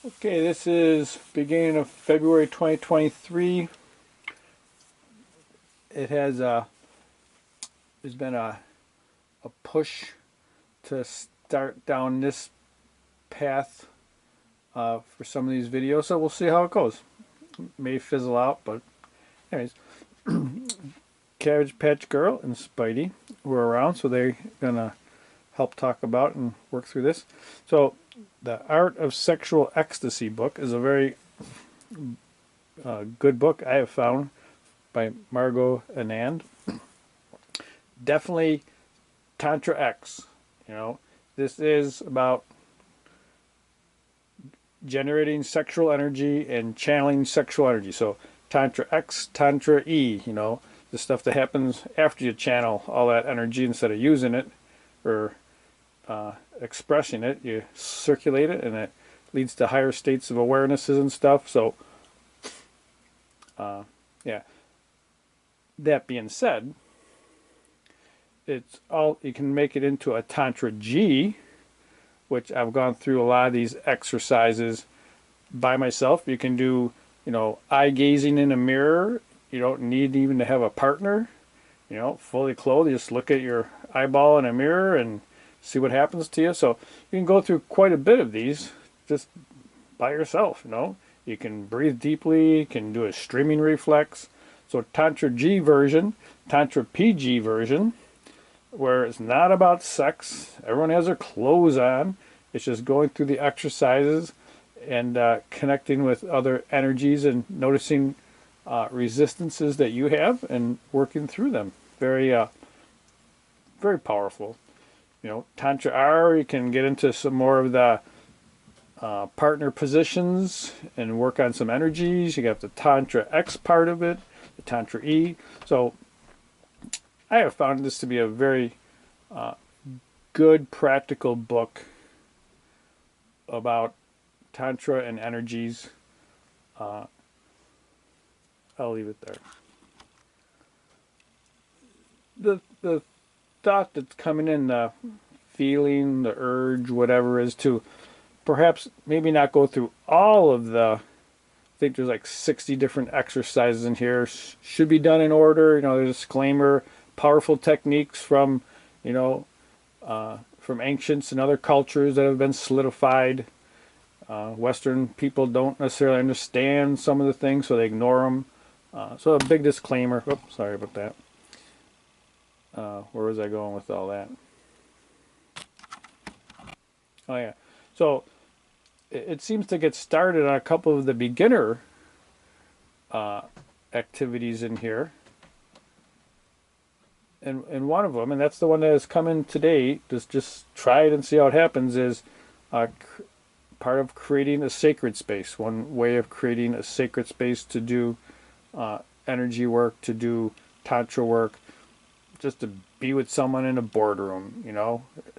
Okay, this is beginning of February 2023. It has there's been a push to start down this path for some of these videos, so we'll see how it goes. May fizzle out, but anyways, Cabbage Patch Girl and Spidey were around, so they're gonna help talk about and work through this. So, the Art of Sexual Ecstasy book is a very good book I have found by Margot Anand. Definitely TantraX. You know, this is about generating sexual energy and channeling sexual energy. So Tantra X, Tantra E, the stuff that happens after you channel all that energy instead of using it or expressing it, you circulate it, and it leads to higher states of awarenesses and stuff. So, yeah. That being said, it's all you can make it into a TantraG, which I've gone through a lot of these exercises by myself. You can do, eye gazing in a mirror. You don't need even to have a partner. Fully clothed. You just look at your eyeball in a mirror and see what happens to you. So you can go through quite a bit of these just by yourself. You can breathe deeply. You can do a streaming reflex. So TantraG version, Tantra PG version, where it's not about sex. Everyone has their clothes on. It's just going through the exercises and connecting with other energies and noticing resistances that you have and working through them. Very, very powerful. Tantra R, you can get into some more of the partner positions and work on some energies. You got the Tantra X part of it, the Tantra E. So I have found this to be a very good, practical book about Tantra and energies. I'll leave it there. The thought that's coming in, the feeling, the urge, whatever, is to perhaps maybe not go through all of the. I think there's like 60 different exercises in here. Should be done in order. There's a disclaimer. Powerful techniques from, from ancients and other cultures that have been solidified. Western people don't necessarily understand some of the things, so they ignore them. So a big disclaimer. Oops, sorry about that. Where was I going with all that? Oh yeah. So it seems to get started on a couple of the beginner activities in here. And one of them, and that's the one that has come in today, just try it and see how it happens, is part of creating a sacred space. One way of creating a sacred space to do energy work, to do tantra work, just to be with someone in a boardroom,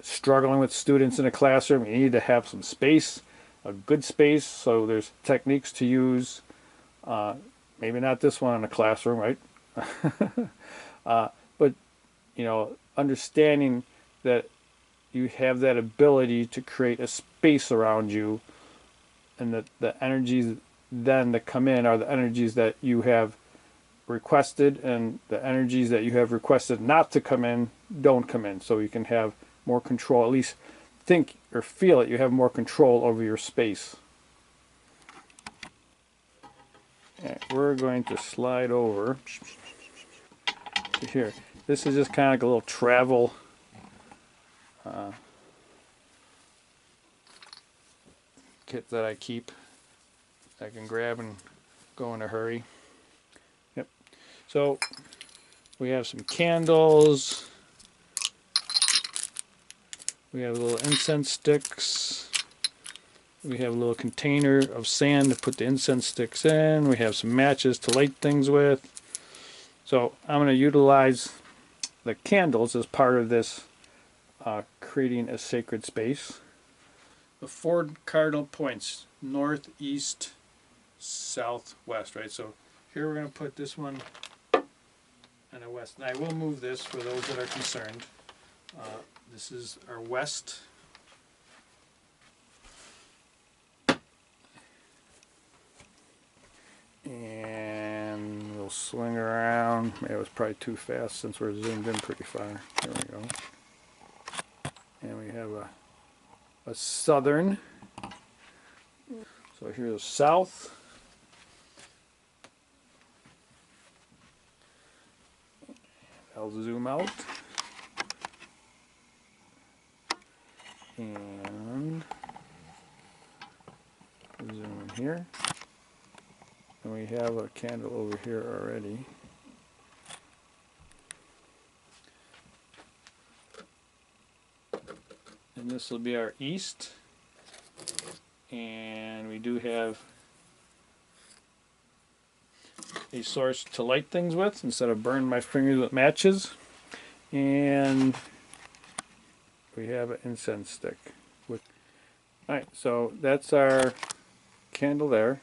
struggling with students in a classroom. You need to have some space, a good space, so there's techniques to use. Maybe not this one in a classroom, right? But, understanding that you have that ability to create a space around you, and that the energies then that come in are the energies that you have requested, and the energies that you have requested not to come in don't come in, so you can have more control, at least think or feel it, you have more control over your space. Okay, we're going to slide over to here. This is just kind of like a little travel kit that I keep. I can grab and go in a hurry. Yep. So we have some candles. We have little incense sticks. We have a little container of sand to put the incense sticks in. We have some matches to light things with. So I'm going to utilize the candles as part of this creating a sacred space. The 4 cardinal points, north, east, south, west, right? So here we're going to put this one in the west. And I will move this for those that are concerned. This is our west. swing around. Maybe it was probably too fast since we're zoomed in pretty far. There we go. And we have a southern. So here's south. I'll zoom out. And zoom in here. And we have a candle over here already. And this will be our east. And we do have a source to light things with instead of burning my fingers with matches. And we have an incense stick. Alright, so that's our candle there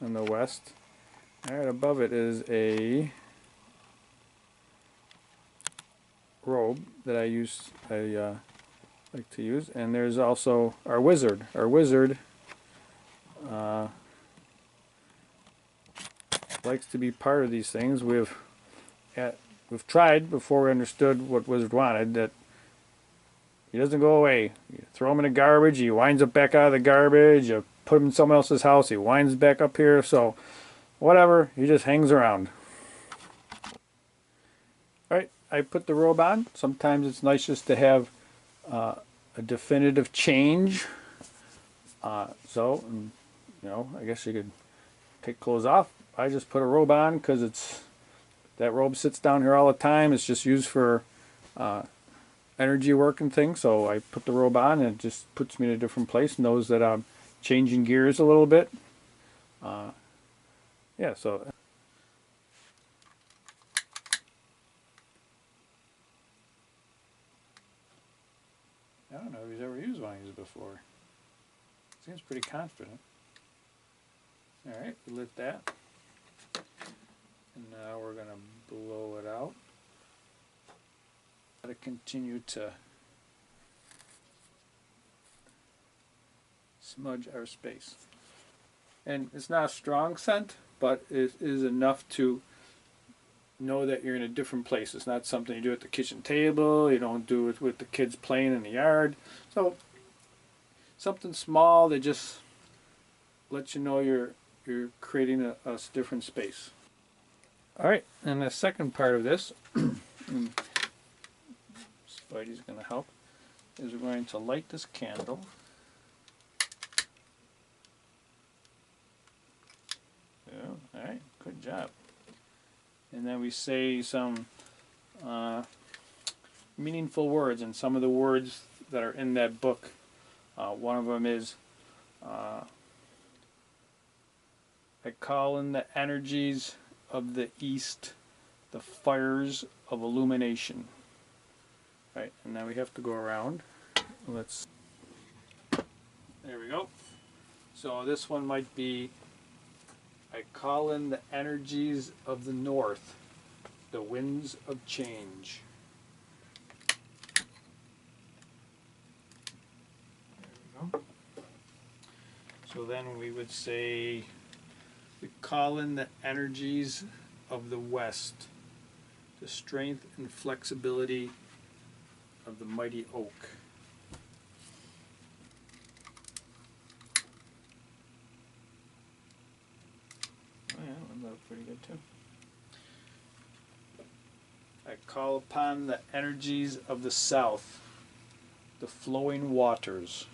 in the west. Alright, above it is a robe that I like to use, and there's also our wizard. Our wizard likes to be part of these things. We've tried before we understood what wizard wanted that he doesn't go away. You throw him in the garbage, he winds up back out of the garbage. You put him in someone else's house, he winds back up here. So whatever, he just hangs around. Alright, I put the robe on. Sometimes it's nice just to have a definitive change. You know, I guess you could take clothes off. I just put a robe on because that robe sits down here all the time. It's just used for energy work and things. So I put the robe on and it just puts me in a different place. Knows that I'm changing gears a little bit. Yeah, so. I don't know if he's ever used one of these before. Seems pretty confident. Alright, we lit that. And now we're going to blow it out. Got to continue to smudge our space. And it's not a strong scent, but it is enough to know that you're in a different place. It's not something you do at the kitchen table. You don't do it with the kids playing in the yard. So something small that just lets you know you're creating a different space. Alright, and the second part of this, Spidey's going to help, is we're going to light this candle. Yeah, alright, good job. And then we say some meaningful words, and some of the words that are in that book. One of them is, I call in the energies of the east, the fires of illumination. Right, and now we have to go around. There we go. So this one might be, I call in the energies of the north, the winds of change. There we go. So then we would say, we call in the energies of the west, the strength and flexibility of the mighty oak. Oh yeah, that looked pretty good too. I call upon the energies of the south, the flowing waters.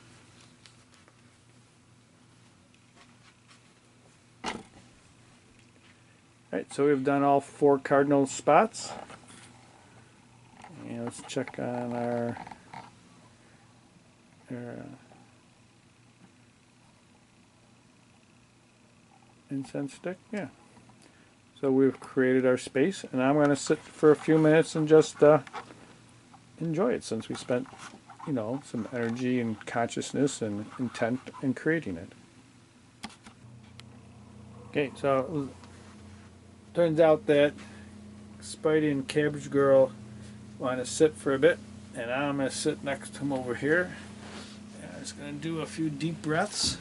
Alright, so we've done all 4 cardinal spots. And let's check on our incense stick. Yeah. So we've created our space, and I'm going to sit for a few minutes and just enjoy it, since we spent, you know, some energy and consciousness and intent in creating it. Okay, so turns out that Spidey and Cabbage Girl want to sit for a bit, and I'm going to sit next to him over here. And I'm just going to do a few deep breaths.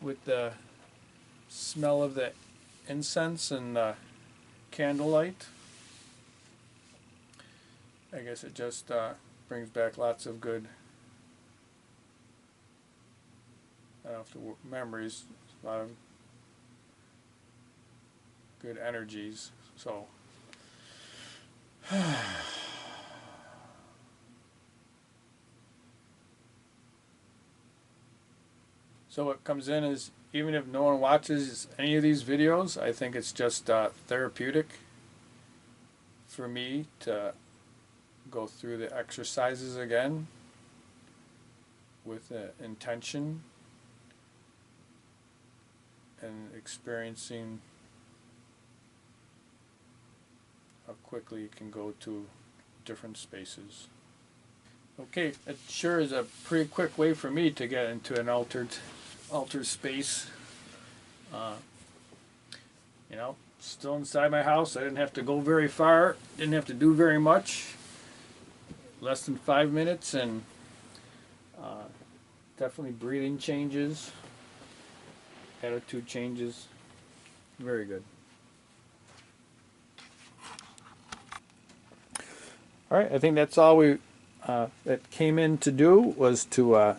with the smell of the incense and the candlelight. I guess it just brings back lots of good, I don't know if the memories, a lot of good energies. So so what comes in is, even if no one watches any of these videos, I think it's just therapeutic for me to go through the exercises again with intention and experiencing how quickly you can go to different spaces. Okay, it sure is a pretty quick way for me to get into an altered space. You know, still inside my house. I didn't have to go very far. Didn't have to do very much. Less than 5 minutes, and definitely breathing changes, attitude changes. Very good. All right, I think that's all we that came in to do, was to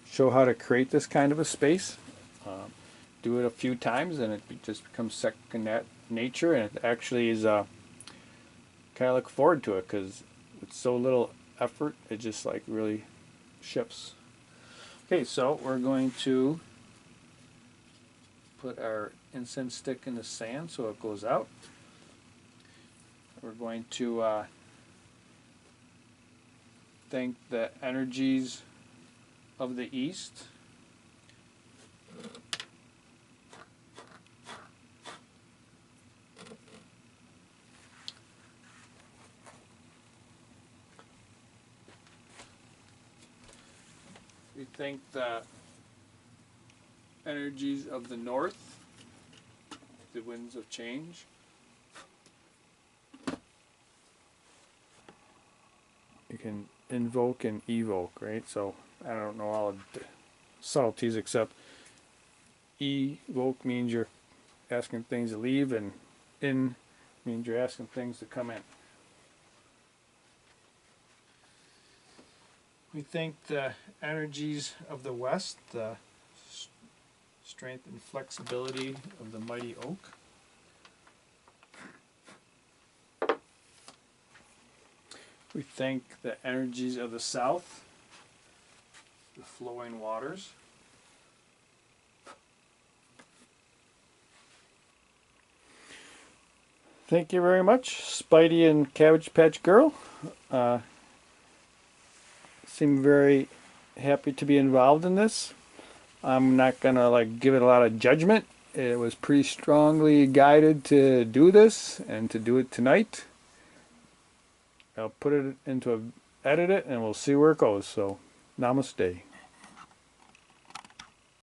show how to create this kind of a space. Do it a few times, and it just becomes second nature, and it actually is kind of look forward to it, because with so little effort, it just like really shifts. Okay, so we're going to put our incense stick in the sand so it goes out. We're going to thank the energies of the East. We thank the energies of the North, the winds of change. You can invoke and evoke, right? So I don't know all the subtleties, except evoke means you're asking things to leave, and in means you're asking things to come in. We thank the energies of the West, the strength and flexibility of the mighty oak. We thank the energies of the South, the flowing waters. Thank you very much, Spidey and Cabbage Patch Girl. Seem very happy to be involved in this. I'm not gonna like give it a lot of judgment. It was pretty strongly guided to do this and to do it tonight. I'll put it into edit it, and we'll see where it goes. So, namaste.